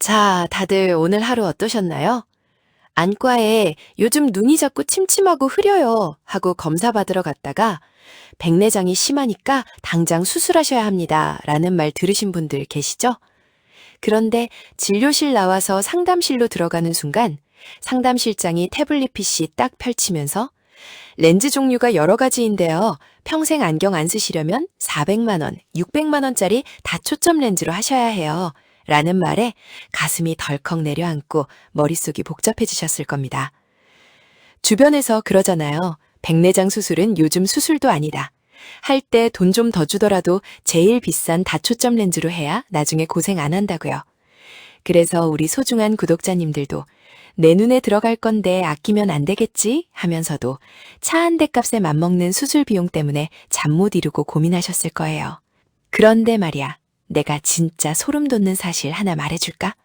자, 다들 오늘 하루 어떠셨나요? 안과에 요즘 눈이 자꾸 침침하고 흐려요 하고 검사 받으러 갔다가 백내장이 심하니까 당장 수술하셔야 합니다 라는 말 들으신 분들 계시죠? 그런데 진료실 나와서 상담실로 들어가는 순간 상담실장이 태블릿 PC 딱 펼치면서 렌즈 종류가 여러 가지인데요. 평생 안경 안 쓰시려면 400만 원, 600만 원짜리 다초점 렌즈로 하셔야 해요. 라는 말에 가슴이 덜컥 내려앉고 머릿속이 복잡해지셨을 겁니다. 주변에서 그러잖아요. 백내장 수술은 요즘 수술도 아니다. 할 때 돈 좀 더 주더라도 제일 비싼 다초점 렌즈로 해야 나중에 고생 안 한다고요. 그래서 우리 소중한 구독자님들도 내 눈에 들어갈 건데 아끼면 안 되겠지 하면서도 차 한 대 값에 맞먹는 수술 비용 때문에 잠 못 이루고 고민하셨을 거예요. 그런데 말이야, 내가 진짜 소름 돋는 사실 하나 말해줄까?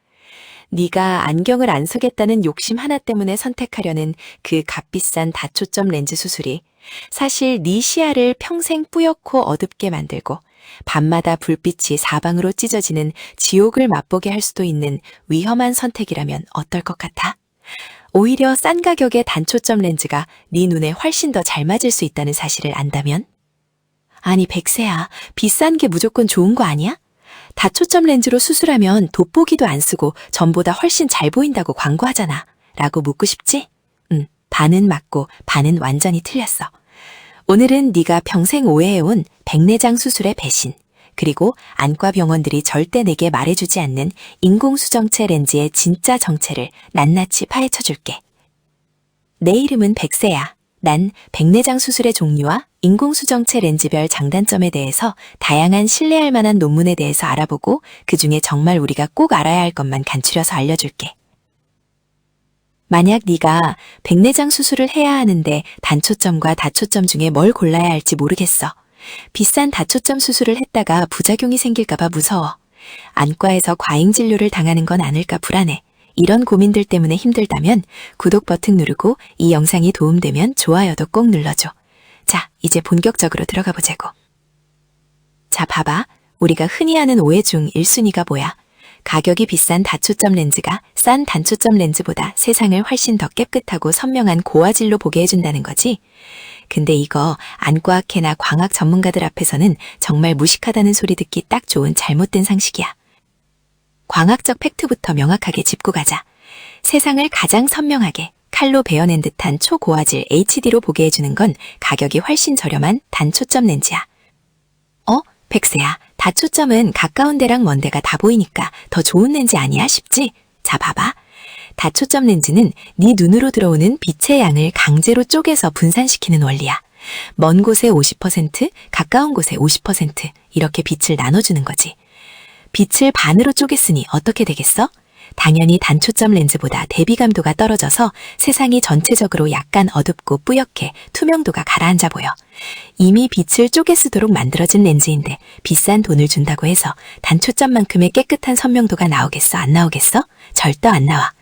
네가 안경을 안 쓰겠다는 욕심 하나 때문에 선택하려는 그 값비싼 다초점 렌즈 수술이 사실 네 시야를 평생 뿌옇고 어둡게 만들고 밤마다 불빛이 사방으로 찢어지는 지옥을 맛보게 할 수도 있는 위험한 선택이라면 어떨 것 같아? 오히려 싼 가격의 단초점 렌즈가 네 눈에 훨씬 더 잘 맞을 수 있다는 사실을 안다면? 아니 백세야, 비싼 게 무조건 좋은 거 아니야? 다초점 렌즈로 수술하면 돋보기도 안 쓰고 전보다 훨씬 잘 보인다고 광고하잖아. 라고 묻고 싶지? 반은 맞고 반은 완전히 틀렸어. 오늘은 네가 평생 오해해온 백내장 수술의 배신, 그리고 안과 병원들이 절대 내게 말해주지 않는 인공수정체 렌즈의 진짜 정체를 낱낱이 파헤쳐줄게. 내 이름은 백세야. 난 백내장 수술의 종류와 인공수정체 렌즈별 장단점에 대해서 다양한 신뢰할 만한 논문에 대해서 알아보고 그중에 정말 우리가 꼭 알아야 할 것만 간추려서 알려줄게. 만약 네가 백내장 수술을 해야 하는데 단초점과 다초점 중에 뭘 골라야 할지 모르겠어. 비싼 다초점 수술을 했다가 부작용이 생길까봐 무서워. 안과에서 과잉 진료를 당하는 건 아닐까 불안해. 이런 고민들 때문에 힘들다면 구독 버튼 누르고 이 영상이 도움되면 좋아요도 꼭 눌러줘. 자, 이제 본격적으로 들어가 보자고. 자, 봐봐. 우리가 흔히 하는 오해 중 1순위가 뭐야? 가격이 비싼 다초점 렌즈가 싼 단초점 렌즈보다 세상을 훨씬 더 깨끗하고 선명한 고화질로 보게 해준다는 거지. 근데 이거 안과학회나 광학 전문가들 앞에서는 정말 무식하다는 소리 듣기 딱 좋은 잘못된 상식이야. 광학적 팩트부터 명확하게 짚고 가자. 세상을 가장 선명하게 칼로 베어낸 듯한 초고화질 HD로 보게 해주는 건 가격이 훨씬 저렴한 단초점 렌즈야. 백세야, 다초점은 가까운 데랑 먼 데가 다 보이니까 더 좋은 렌즈 아니야 싶지? 자, 봐봐. 다초점 렌즈는 네 눈으로 들어오는 빛의 양을 강제로 쪼개서 분산시키는 원리야. 먼 곳에 50%, 가까운 곳에 50% 이렇게 빛을 나눠주는 거지. 빛을 반으로 쪼갰으니 어떻게 되겠어? 당연히 단초점 렌즈보다 대비감도가 떨어져서 세상이 전체적으로 약간 어둡고 뿌옇게 투명도가 가라앉아 보여. 이미 빛을 쪼개 쓰도록 만들어진 렌즈인데 비싼 돈을 준다고 해서 단초점만큼의 깨끗한 선명도가 나오겠어? 안 나오겠어? 절대 안 나와.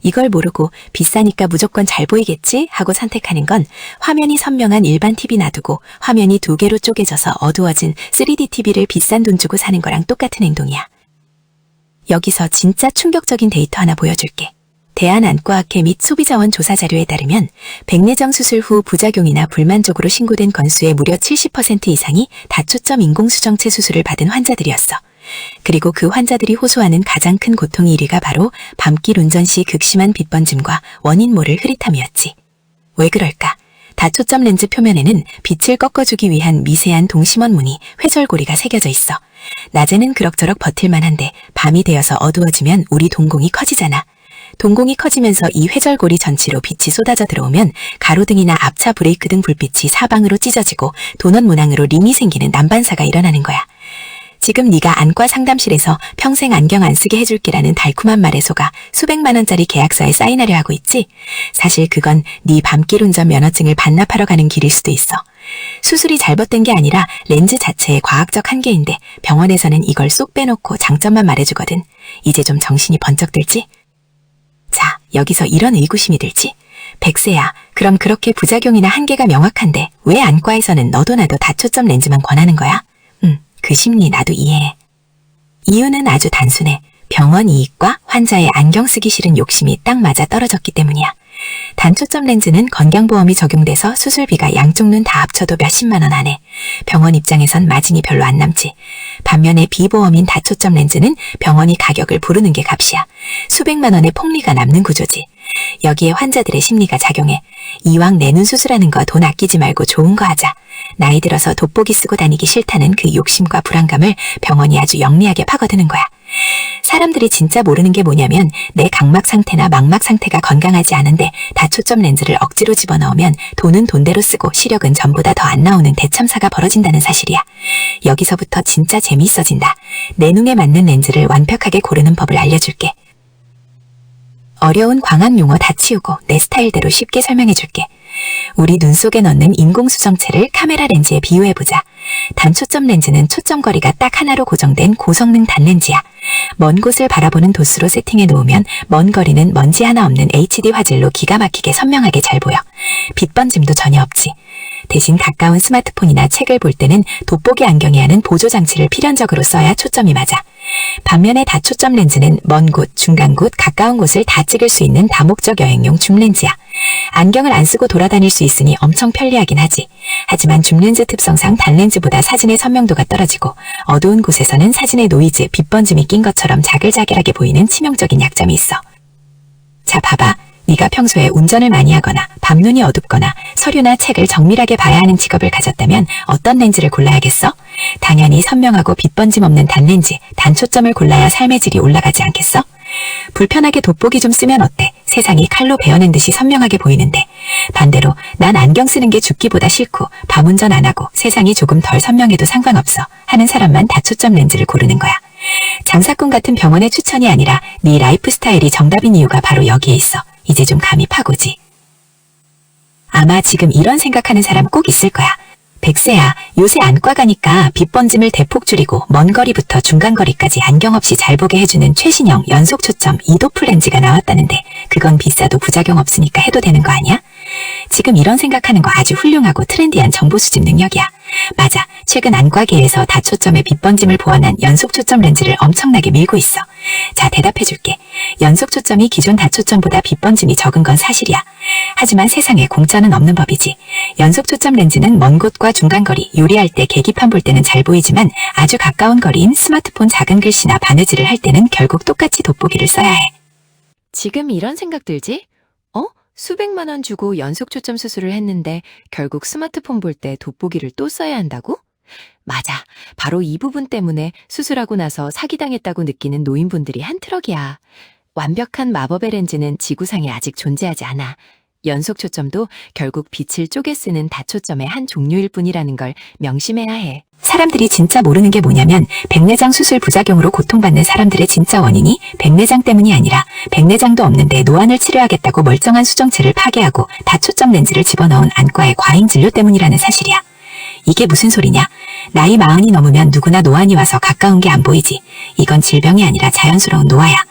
이걸 모르고 비싸니까 무조건 잘 보이겠지 하고 선택하는 건 화면이 선명한 일반 TV 놔두고 화면이 2개로 쪼개져서 어두워진 3D TV를 비싼 돈 주고 사는 거랑 똑같은 행동이야. 여기서 진짜 충격적인 데이터 하나 보여줄게. 대한안과학회 및 소비자원 조사 자료에 따르면 백내장 수술 후 부작용이나 불만족으로 신고된 건수의 무려 70% 이상이 다초점 인공수정체 수술을 받은 환자들이었어. 그리고 그 환자들이 호소하는 가장 큰 고통의 1위가 바로 밤길 운전 시 극심한 빛번짐과 원인 모를 흐릿함이었지. 왜 그럴까? 다초점 렌즈 표면에는 빛을 꺾어주기 위한 미세한 동심원 무늬, 회절고리가 새겨져 있어. 낮에는 그럭저럭 버틸만 한데 밤이 되어서 어두워지면 우리 동공이 커지잖아. 동공이 커지면서 이 회절고리 전체로 빛이 쏟아져 들어오면 가로등이나 앞차 브레이크 등 불빛이 사방으로 찢어지고 도넛 모양으로 림이 생기는 난반사가 일어나는 거야. 지금 네가 안과 상담실에서 평생 안경 안 쓰게 해줄게라는 달콤한 말에 속아 수백만 원짜리 계약서에 사인하려 하고 있지? 사실 그건 네 밤길 운전 면허증을 반납하러 가는 길일 수도 있어. 수술이 잘못된 게 아니라 렌즈 자체의 과학적 한계인데 병원에서는 이걸 쏙 빼놓고 장점만 말해주거든. 이제 좀 정신이 번쩍 들지? 자, 여기서 이런 의구심이 들지? 백세야, 그럼 그렇게 부작용이나 한계가 명확한데 왜 안과에서는 너도 나도 다초점 렌즈만 권하는 거야? 그 심리 나도 이해해. 이유는 아주 단순해. 병원 이익과 환자의 안경 쓰기 싫은 욕심이 딱 맞아 떨어졌기 때문이야. 단초점 렌즈는 건강보험이 적용돼서 수술비가 양쪽 눈 다 합쳐도 몇십만 원 안에. 병원 입장에선 마진이 별로 안 남지. 반면에 비보험인 다초점 렌즈는 병원이 가격을 부르는 게 값이야. 수백만 원의 폭리가 남는 구조지. 여기에 환자들의 심리가 작용해. 이왕 내 눈 수술하는 거 돈 아끼지 말고 좋은 거 하자. 나이 들어서 돋보기 쓰고 다니기 싫다는 그 욕심과 불안감을 병원이 아주 영리하게 파고드는 거야. 사람들이 진짜 모르는 게 뭐냐면 내 각막 상태나 망막 상태가 건강하지 않은데 다초점 렌즈를 억지로 집어넣으면 돈은 돈대로 쓰고 시력은 전보다 더 안 나오는 대참사가 벌어진다는 사실이야. 여기서부터 진짜 재미있어진다. 내 눈에 맞는 렌즈를 완벽하게 고르는 법을 알려줄게. 어려운 광학 용어 다 치우고 내 스타일대로 쉽게 설명해줄게. 우리 눈 속에 넣는 인공수정체를 카메라 렌즈에 비유해보자. 단초점 렌즈는 초점거리가 딱 하나로 고정된 고성능 단렌즈야. 먼 곳을 바라보는 도수로 세팅해 놓으면 먼 거리는 먼지 하나 없는 HD 화질로 기가 막히게 선명하게 잘 보여. 빛 번짐도 전혀 없지. 대신 가까운 스마트폰이나 책을 볼 때는 돋보기 안경이 하는 보조장치를 필연적으로 써야 초점이 맞아. 반면에 다초점 렌즈는 먼 곳, 중간 곳, 가까운 곳을 다 찍을 수 있는 다목적 여행용 줌렌즈야. 안경을 안 쓰고 돌아다닐 수 있으니 엄청 편리하긴 하지. 하지만 줌렌즈 특성상 단렌즈보다 사진의 선명도가 떨어지고 어두운 곳에서는 사진의 노이즈, 빛 번짐이 낀 것처럼 자글자글하게 보이는 치명적인 약점이 있어. 자, 봐봐. 네가 평소에 운전을 많이 하거나 밤눈이 어둡거나 서류나 책을 정밀하게 봐야 하는 직업을 가졌다면 어떤 렌즈를 골라야겠어? 당연히 선명하고 빛 번짐 없는 단렌즈, 단초점을 골라야 삶의 질이 올라가지 않겠어? 불편하게 돋보기 좀 쓰면 어때? 세상이 칼로 베어낸 듯이 선명하게 보이는데. 반대로 난 안경 쓰는 게 죽기보다 싫고 밤운전 안 하고 세상이 조금 덜 선명해도 상관없어 하는 사람만 다초점 렌즈를 고르는 거야. 장사꾼 같은 병원의 추천이 아니라 네 라이프 스타일이 정답인 이유가 바로 여기에 있어. 이제 좀 감이 파고지. 아마 지금 이런 생각하는 사람 꼭 있을 거야. 백세야, 요새 안과 가니까 빛 번짐을 대폭 줄이고 먼 거리부터 중간 거리까지 안경 없이 잘 보게 해주는 최신형 연속 초점 이도플 렌즈가 나왔다는데 그건 비싸도 부작용 없으니까 해도 되는 거 아니야? 지금 이런 생각하는 거 아주 훌륭하고 트렌디한 정보 수집 능력이야. 맞아, 최근 안과계에서 다초점의 빛 번짐을 보완한 연속 초점 렌즈를 엄청나게 밀고 있어. 자, 대답해줄게. 연속 초점이 기존 다초점보다 빛 번짐이 적은 건 사실이야. 하지만 세상에 공짜는 없는 법이지. 연속 초점 렌즈는 먼 곳과 중간 거리, 요리할 때 계기판 볼 때는 잘 보이지만 아주 가까운 거리인 스마트폰 작은 글씨나 바느질을 할 때는 결국 똑같이 돋보기를 써야 해. 지금 이런 생각 들지? 수백만 원 주고 연속 초점 수술을 했는데 결국 스마트폰 볼 때 돋보기를 또 써야 한다고? 맞아. 바로 이 부분 때문에 수술하고 나서 사기당했다고 느끼는 노인분들이 한 트럭이야. 완벽한 마법의 렌즈는 지구상에 아직 존재하지 않아. 연속 초점도 결국 빛을 쪼개 쓰는 다초점의 한 종류일 뿐이라는 걸 명심해야 해. 사람들이 진짜 모르는 게 뭐냐면 백내장 수술 부작용으로 고통받는 사람들의 진짜 원인이 백내장 때문이 아니라 백내장도 없는데 노안을 치료하겠다고 멀쩡한 수정체를 파괴하고 다초점 렌즈를 집어넣은 안과의 과잉 진료 때문이라는 사실이야. 이게 무슨 소리냐? 나이 40이 넘으면 누구나 노안이 와서 가까운 게 안 보이지. 이건 질병이 아니라 자연스러운 노화야.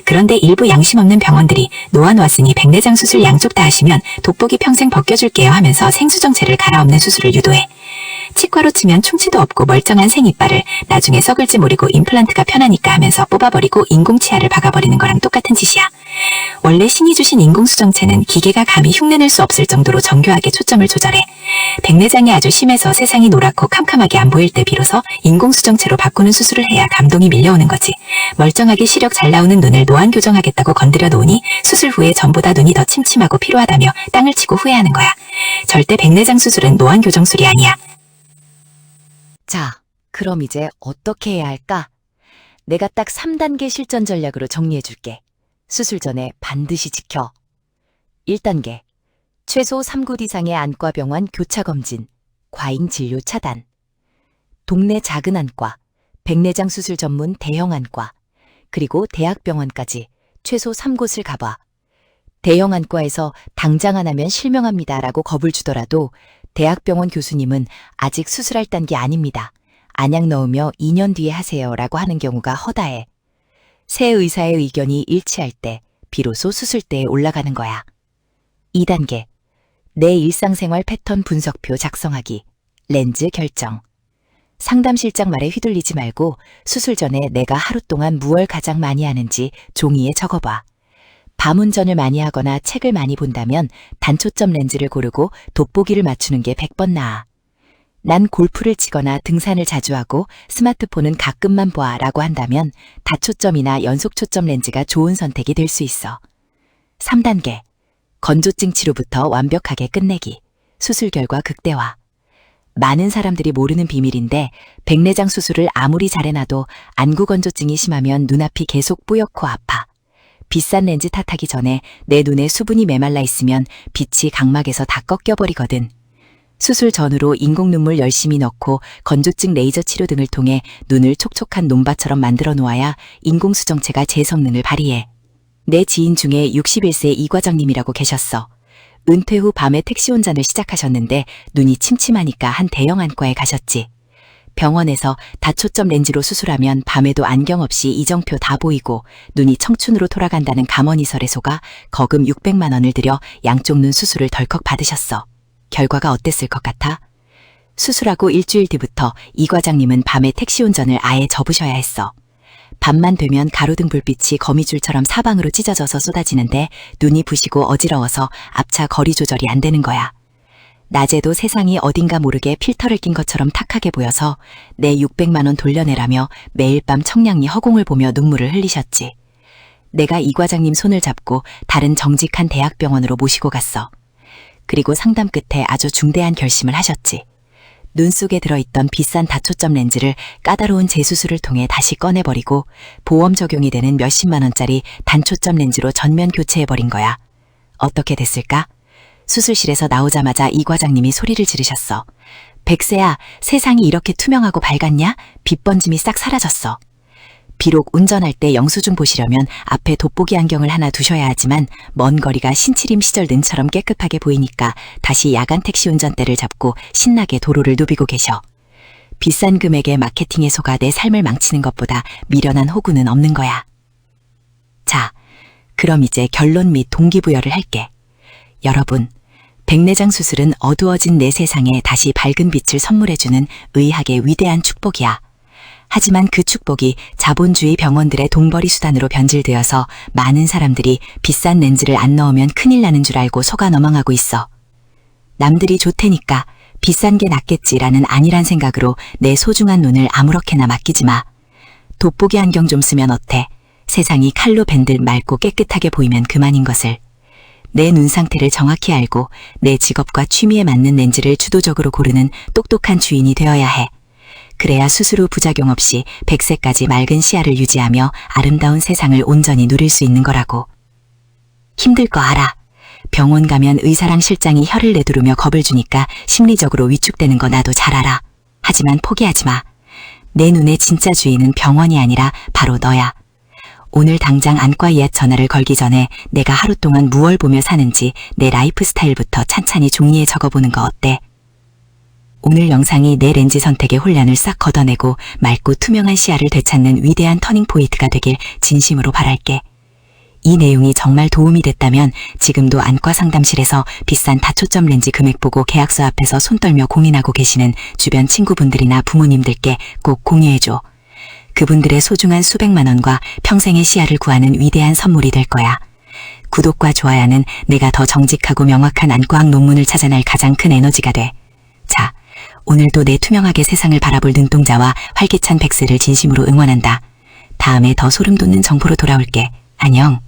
그런데 일부 양심 없는 병원들이 노안 왔으니 백내장 수술 양쪽 다 하시면 돋보기 평생 벗겨줄게요 하면서 생수정체를 갈아엎는 수술을 유도해. 치과로 치면 충치도 없고 멀쩡한 생이빨을 나중에 썩을지 모르고 임플란트가 편하니까 하면서 뽑아버리고 인공치아를 박아버리는 거랑 똑같은 짓이야. 원래 신이 주신 인공수정체는 기계가 감히 흉내낼 수 없을 정도로 정교하게 초점을 조절해. 백내장이 아주 심해서 세상이 노랗고 캄캄하게 안 보일 때 비로소 인공수정체로 바꾸는 수술을 해야 감동이 밀려오는 거지. 멀쩡하게 시력 잘 나오는 눈을 노안 교정하겠다고 건드려 놓으니 수술 후에 전보다 눈이 더 침침하고 피로하다며 땅을 치고 후회하는 거야. 절대 백내장 수술은 노안 교정술이 아니야. 자, 그럼 이제 어떻게 해야 할까? 내가 딱 3단계 실전 전략으로 정리해줄게. 수술 전에 반드시 지켜. 1단계, 최소 3곳 이상의 안과병원 교차검진, 과잉 진료 차단. 동네 작은 안과, 백내장 수술 전문 대형 안과, 그리고 대학병원까지 최소 3곳을 가봐. 대형 안과에서 당장 안 하면 실명합니다라고 겁을 주더라도 대학병원 교수님은 아직 수술할 단계 아닙니다. 안약 넣으며 2년 뒤에 하세요라고 하는 경우가 허다해. 세 의사의 의견이 일치할 때 비로소 수술대에 올라가는 거야. 2단계, 내 일상생활 패턴 분석표 작성하기, 렌즈 결정. 상담실장 말에 휘둘리지 말고 수술 전에 내가 하루 동안 무얼 가장 많이 하는지 종이에 적어봐. 밤 운전을 많이 하거나 책을 많이 본다면 단초점 렌즈를 고르고 돋보기를 맞추는 게 100번 나아. 난 골프를 치거나 등산을 자주 하고 스마트폰은 가끔만 봐 라고 한다면 다초점이나 연속초점 렌즈가 좋은 선택이 될 수 있어. 3단계. 건조증 치료부터 완벽하게 끝내기. 수술 결과 극대화. 많은 사람들이 모르는 비밀인데 백내장 수술을 아무리 잘해놔도 안구 건조증이 심하면 눈앞이 계속 뿌옇고 아파. 비싼 렌즈 탓하기 전에 내 눈에 수분이 메말라 있으면 빛이 각막에서 다 꺾여버리거든. 수술 전후로 인공 눈물 열심히 넣고 건조증 레이저 치료 등을 통해 눈을 촉촉한 논밭처럼 만들어 놓아야 인공 수정체가 제 성능을 발휘해. 내 지인 중에 61세 이 과장님이라고 계셨어. 은퇴 후 밤에 택시 운전을 시작하셨는데 눈이 침침하니까 한 대형 안과에 가셨지. 병원에서 다초점 렌즈로 수술하면 밤에도 안경 없이 이정표 다 보이고 눈이 청춘으로 돌아간다는 감언이설에 속아 거금 600만 원을 들여 양쪽 눈 수술을 덜컥 받으셨어. 결과가 어땠을 것 같아? 수술하고 일주일 뒤부터 이 과장님은 밤에 택시 운전을 아예 접으셔야 했어. 밤만 되면 가로등 불빛이 거미줄처럼 사방으로 찢어져서 쏟아지는데 눈이 부시고 어지러워서 앞차 거리 조절이 안 되는 거야. 낮에도 세상이 어딘가 모르게 필터를 낀 것처럼 탁하게 보여서 내 600만 원 돌려내라며 매일 밤 청량리 허공을 보며 눈물을 흘리셨지. 내가 이 과장님 손을 잡고 다른 정직한 대학병원으로 모시고 갔어. 그리고 상담 끝에 아주 중대한 결심을 하셨지. 눈 속에 들어있던 비싼 다초점 렌즈를 까다로운 재수술을 통해 다시 꺼내버리고 보험 적용이 되는 몇십만 원짜리 단초점 렌즈로 전면 교체해버린 거야. 어떻게 됐을까? 수술실에서 나오자마자 이 과장님이 소리를 지르셨어. 백세야, 세상이 이렇게 투명하고 밝았냐? 빛 번짐이 싹 사라졌어. 비록 운전할 때 영수증 보시려면 앞에 돋보기 안경을 하나 두셔야 하지만 먼 거리가 신치림 시절 눈처럼 깨끗하게 보이니까 다시 야간 택시 운전대를 잡고 신나게 도로를 누비고 계셔. 비싼 금액의 마케팅에 속아 내 삶을 망치는 것보다 미련한 호구는 없는 거야. 자, 그럼 이제 결론 및 동기부여를 할게. 여러분, 백내장 수술은 어두워진 내 세상에 다시 밝은 빛을 선물해주는 의학의 위대한 축복이야. 하지만 그 축복이 자본주의 병원들의 돈벌이 수단으로 변질되어서 많은 사람들이 비싼 렌즈를 안 넣으면 큰일 나는 줄 알고 속아 넘어가고 있어. 남들이 좋다니까 비싼 게 낫겠지라는 안일한 생각으로 내 소중한 눈을 아무렇게나 맡기지 마. 돋보기 안경 좀 쓰면 어때? 세상이 칼로 밴들 맑고 깨끗하게 보이면 그만인 것을. 내 눈 상태를 정확히 알고 내 직업과 취미에 맞는 렌즈를 주도적으로 고르는 똑똑한 주인이 되어야 해. 그래야 수술 후 부작용 없이 100세까지 맑은 시야를 유지하며 아름다운 세상을 온전히 누릴 수 있는 거라고. 힘들 거 알아. 병원 가면 의사랑 실장이 혀를 내두르며 겁을 주니까 심리적으로 위축되는 거 나도 잘 알아. 하지만 포기하지 마. 내 눈의 진짜 주인은 병원이 아니라 바로 너야. 오늘 당장 안과 예약 전화를 걸기 전에 내가 하루 동안 무얼 보며 사는지 내 라이프 스타일부터 찬찬히 종이에 적어보는 거 어때? 오늘 영상이 내 렌즈 선택의 혼란을 싹 걷어내고 맑고 투명한 시야를 되찾는 위대한 터닝 포인트가 되길 진심으로 바랄게. 이 내용이 정말 도움이 됐다면 지금도 안과 상담실에서 비싼 다초점 렌즈 금액 보고 계약서 앞에서 손 떨며 고민하고 계시는 주변 친구분들이나 부모님들께 꼭 공유해줘. 그분들의 소중한 수백만 원과 평생의 시야를 구하는 위대한 선물이 될 거야. 구독과 좋아요는 내가 더 정직하고 명확한 안과학 논문을 찾아낼 가장 큰 에너지가 돼. 자, 오늘도 내 투명하게 세상을 바라볼 눈동자와 활기찬 백세를 진심으로 응원한다. 다음에 더 소름 돋는 정보로 돌아올게. 안녕.